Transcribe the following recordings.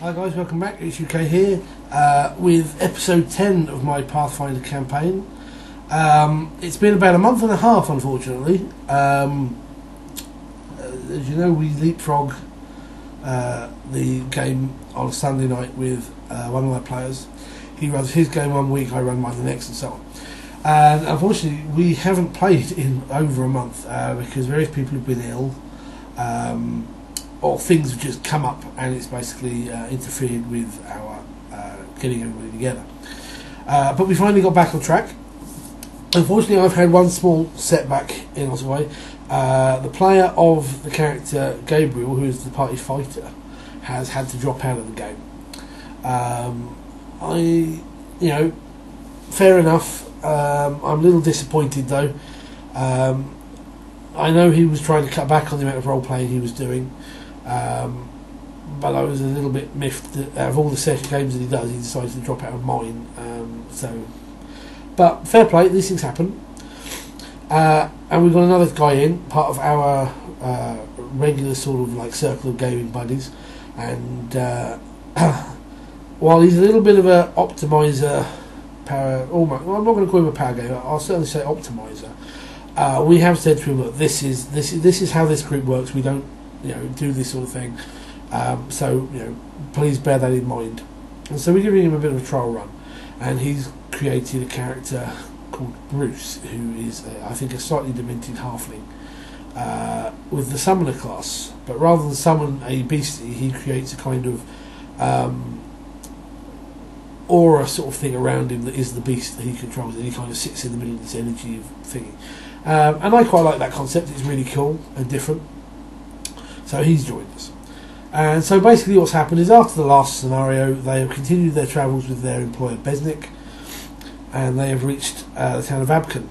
Hi guys, welcome back. It's UK here with episode 10 of my Pathfinder campaign. It's been about a month and a half, unfortunately. As you know, we leapfrog the game on Sunday night with one of my players. He runs his game one week, I run mine the next, and so on. And unfortunately, we haven't played in over a month because various people have been ill. Or things have just come up and it's basically interfered with our getting everybody together. But we finally got back on track. Unfortunately, I've had one small setback in lots of way. The player of the character Gabriel, who is the party fighter, has had to drop out of the game. Fair enough. I'm a little disappointed though. I know he was trying to cut back on the amount of role playing he was doing. But I was a little bit miffed that out of all the second games that he does, he decided to drop out of mine. But fair play, these things happen. And we've got another guy in, part of our regular sort of like circle of gaming buddies. And while he's a little bit of a optimizer, I'm not going to call him a power gamer. I'll certainly say optimizer. We have said to him, look, this is how this group works. We don't do this sort of thing. So please bear that in mind. And so we're giving him a bit of a trial run, and he's created a character called Bruce, who is, I think, a slightly demented halfling with the summoner class. But rather than summon a beastie, he creates a kind of aura sort of thing around him that is the beast that he controls, and he kind of sits in the middle of this energy of thingy. And I quite like that concept. It's really cool and different. So he's joined us. And so basically what's happened is, after the last scenario, they have continued their travels with their employer Besnik, and they have reached the town of Abkan,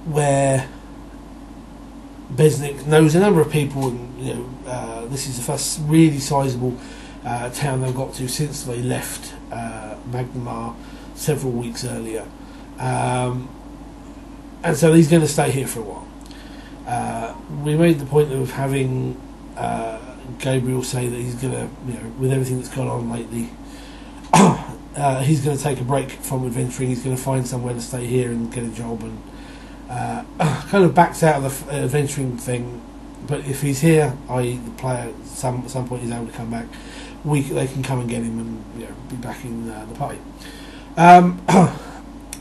where Besnik knows a number of people, and this is the first really sizable town they've got to since they left Magnamar several weeks earlier. And so he's going to stay here for a while. We made the point of having Gabriel say that he's going to, with everything that's gone on lately, he's going to take a break from adventuring. He's going to find somewhere to stay here and get a job, and kind of backs out of the adventuring thing. But if he's here, i.e. the player, at some point is able to come back, they can come and get him and be back in the party.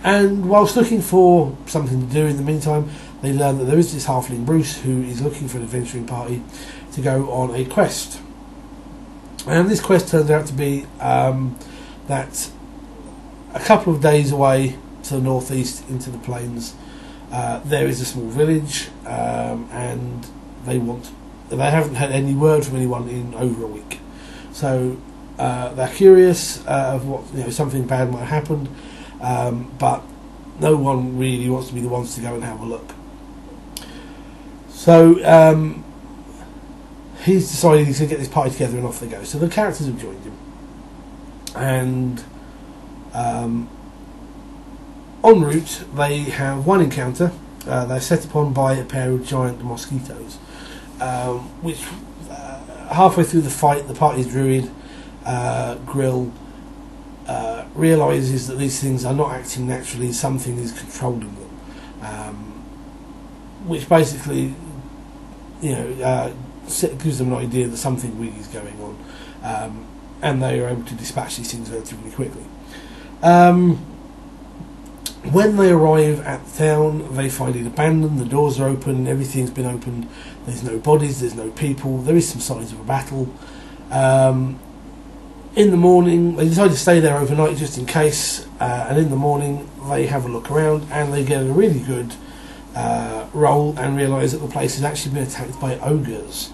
And whilst looking for something to do in the meantime, they learn that there is this halfling Bruce who is looking for an adventuring party to go on a quest. And this quest turns out to be that a couple of days away to the northeast into the plains, there is a small village, and they haven't had any word from anyone in over a week. So they're curious of what something bad might have happened. But no one really wants to be the ones to go and have a look. So he's decided he's going to get this party together, and off they go. So the characters have joined him, and en route they have one encounter. They're set upon by a pair of giant mosquitoes, which halfway through the fight, the party's druid Grill realises that these things are not acting naturally. Something is controlling them, which basically gives them an idea that something weird is going on, and they are able to dispatch these things relatively quickly. When they arrive at the town, they find it abandoned. The doors are open, everything's been opened. There's no bodies, there's no people. There is some signs of a battle. In the morning, they decide to stay there overnight just in case, and in the morning they have a look around and they get a really good roll and realise that the place has actually been attacked by ogres.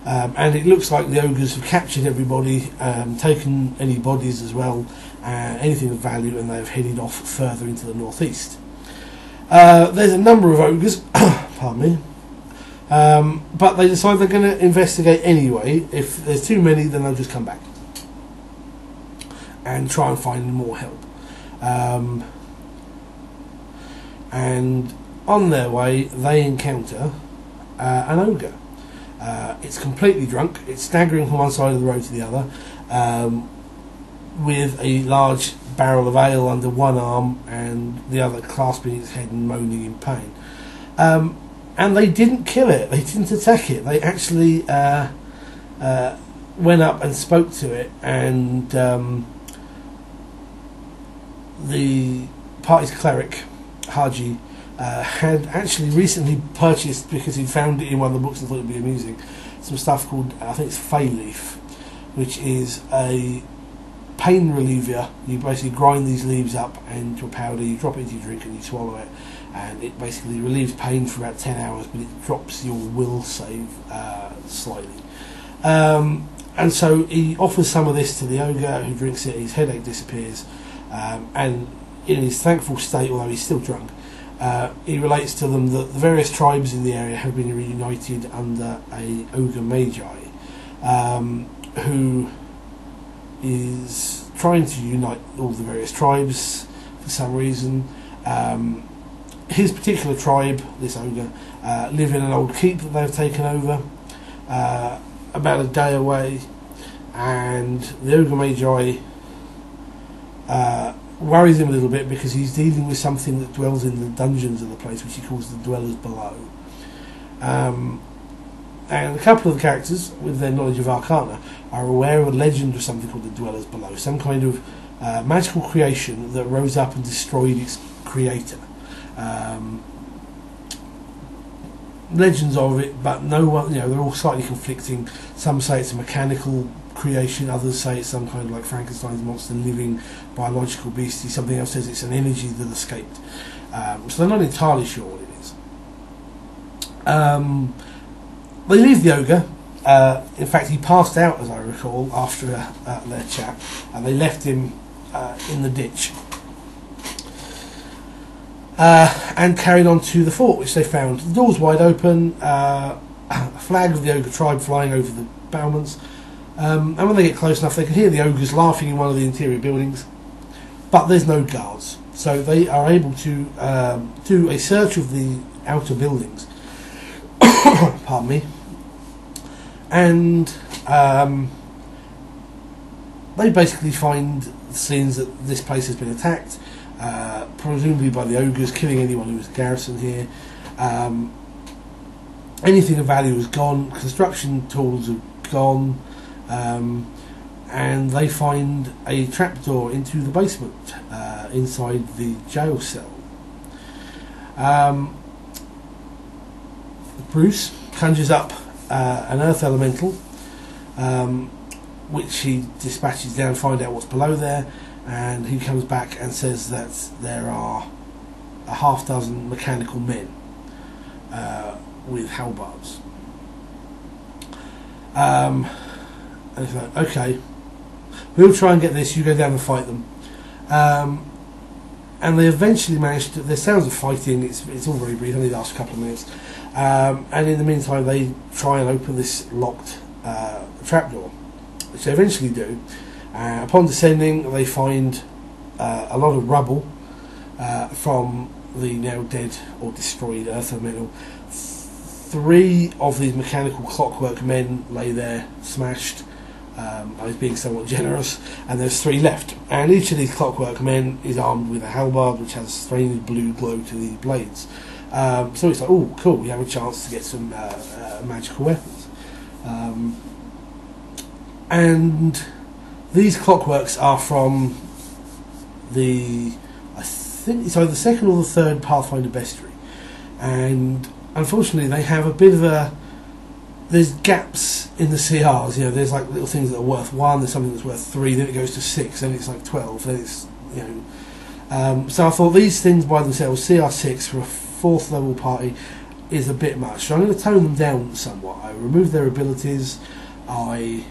And it looks like the ogres have captured everybody, taken any bodies as well, anything of value, and they have headed off further into the northeast. There's a number of ogres, pardon me, but they decide they're going to investigate anyway. If there's too many, then they'll just come back and try and find more help. And on their way, they encounter an ogre. It's completely drunk. It's staggering from one side of the road to the other, with a large barrel of ale under one arm and the other clasping its head and moaning in pain. And they didn't kill it. They didn't attack it. They actually went up and spoke to it, and the party's cleric, Haji, had actually recently purchased, because he'd found it in one of the books and thought it'd be amusing, some stuff called, I think it's Fay Leaf, which is a pain reliever. You basically grind these leaves up into a powder, you drop it into your drink and you swallow it, and it basically relieves pain for about 10 hours, but it drops your will save slightly. And so he offers some of this to the ogre, who drinks it. His headache disappears, and in his thankful state, although he's still drunk, he relates to them that the various tribes in the area have been reunited under a ogre magi, who is trying to unite all the various tribes for some reason. His particular tribe, this ogre, live in an old keep that they've taken over, about a day away, and the ogre magi worries him a little bit because he's dealing with something that dwells in the dungeons of the place, which he calls the dwellers below. And a couple of the characters, with their knowledge of Arcana, are aware of a legend of something called the dwellers below, some kind of magical creation that rose up and destroyed its creator. Legends of it, but no one, they're all slightly conflicting. Some say it's a mechanical creation, others say it's some kind of like Frankenstein's monster, living biological beastie. Something else says it's an energy that escaped. So they're not entirely sure what it is. They leave the ogre. In fact, he passed out, as I recall, after their chat, and they left him in the ditch. And carried on to the fort, which they found. The door's wide open, a flag of the ogre tribe flying over the battlements, and when they get close enough they can hear the ogres laughing in one of the interior buildings, but there's no guards, so they are able to do a search of the outer buildings pardon me, and they basically find scenes that this place has been attacked, presumably by the ogres, killing anyone who was garrisoned here. Anything of value is gone, construction tools are gone, and they find a trapdoor into the basement inside the jail cell. Bruce conjures up an earth elemental, which he dispatches down to find out what's below there, and he comes back and says that there are a half dozen mechanical men with halberds. And he's like, okay, we'll try and get this, you go down and fight them. And they eventually manage to, there's sounds of fighting, it's all very brief, only lasts a couple of minutes, and in the meantime they try and open this locked trapdoor, which they eventually do. Upon descending they find a lot of rubble from the now dead or destroyed earth elemental. 3 of these mechanical clockwork men lay there smashed. I was being somewhat generous, and there's 3 left, and each of these clockwork men is armed with a halberd which has strange blue glow to the blades. So it's like, oh cool, we have a chance to get some magical weapons. And these clockworks are from the, I think it's either the 2nd or the 3rd Pathfinder bestiary, and unfortunately they have a bit of a, there's gaps in the CRs, there's like little things that are worth 1, there's something that's worth 3, then it goes to 6, then it's like 12, then it's, so I thought these things by themselves, CR6 for a 4th level party is a bit much, so I'm going to tone them down somewhat. I removed their abilities, I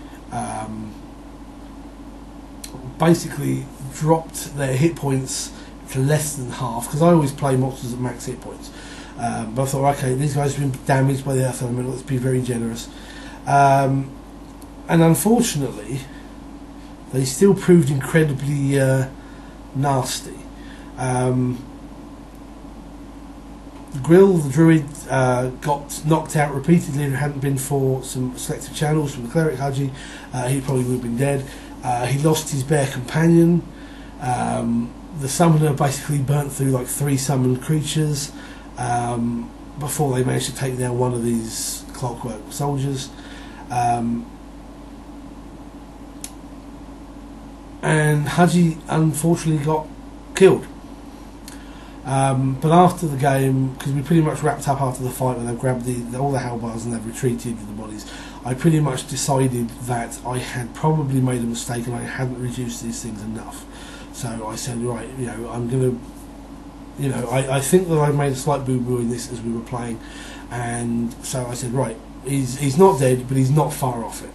basically dropped their hit points to less than half, because I always play monsters at max hit points. But I thought, okay, these guys have been damaged by the earth element, let's be very generous. And unfortunately, they still proved incredibly nasty. Grill, the druid, got knocked out repeatedly. If it hadn't been for some selective channels from the cleric Haji, he probably would have been dead. He lost his bear companion. The summoner basically burnt through like 3 summoned creatures before they managed to take down one of these clockwork soldiers. And Haji unfortunately got killed. But after the game, because we pretty much wrapped up after the fight when they've grabbed all the halberds and they've retreated with the bodies, I pretty much decided that I had probably made a mistake and I hadn't reduced these things enough. So I said, right, I'm going to, I think that I made a slight boo-boo in this as we were playing, and so I said, right, he's not dead, but he's not far off it.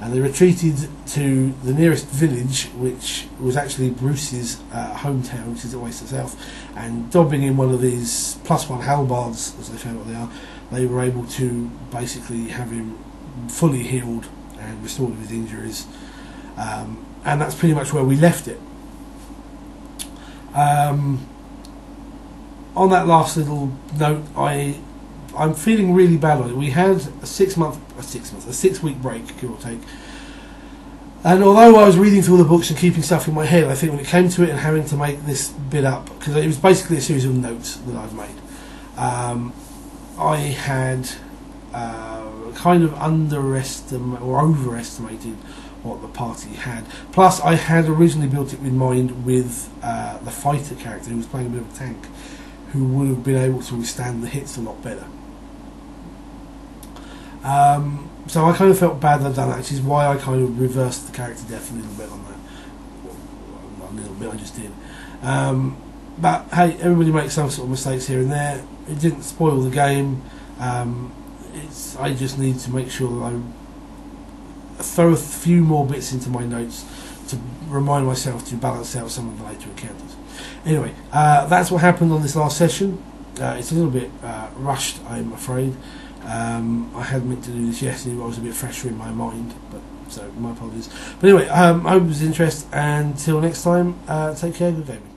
And they retreated to the nearest village, which was actually Bruce's hometown, which is away to the south, and dobbing in one of these +1 halberds, as they found what they are, they were able to basically have him fully healed and restored of his injuries, and that's pretty much where we left it. On that last little note, I'm feeling really bad on it. We had a 6 week break, give or take. And although I was reading through all the books and keeping stuff in my head, I think when it came to it and having to make this bit up, because it was basically a series of notes that I've made, I had kind of underestimated or overestimated what the party had. Plus, I had originally built it in mind with the fighter character who was playing a bit of a tank, who would have been able to withstand the hits a lot better. So I kind of felt bad that I'd done that, which is why I kind of reversed the character death a little bit on that. Well, not a little bit, I just did. But hey, everybody makes some sort of mistakes here and there. It didn't spoil the game. I just need to make sure that I throw a few more bits into my notes to remind myself to balance out some of the later encounters. Anyway, that's what happened on this last session. It's a little bit rushed, I'm afraid. I had meant to do this yesterday, but I was a bit fresher in my mind, so my apologies. But anyway, I hope it was of interest, and until next time, take care, good gaming.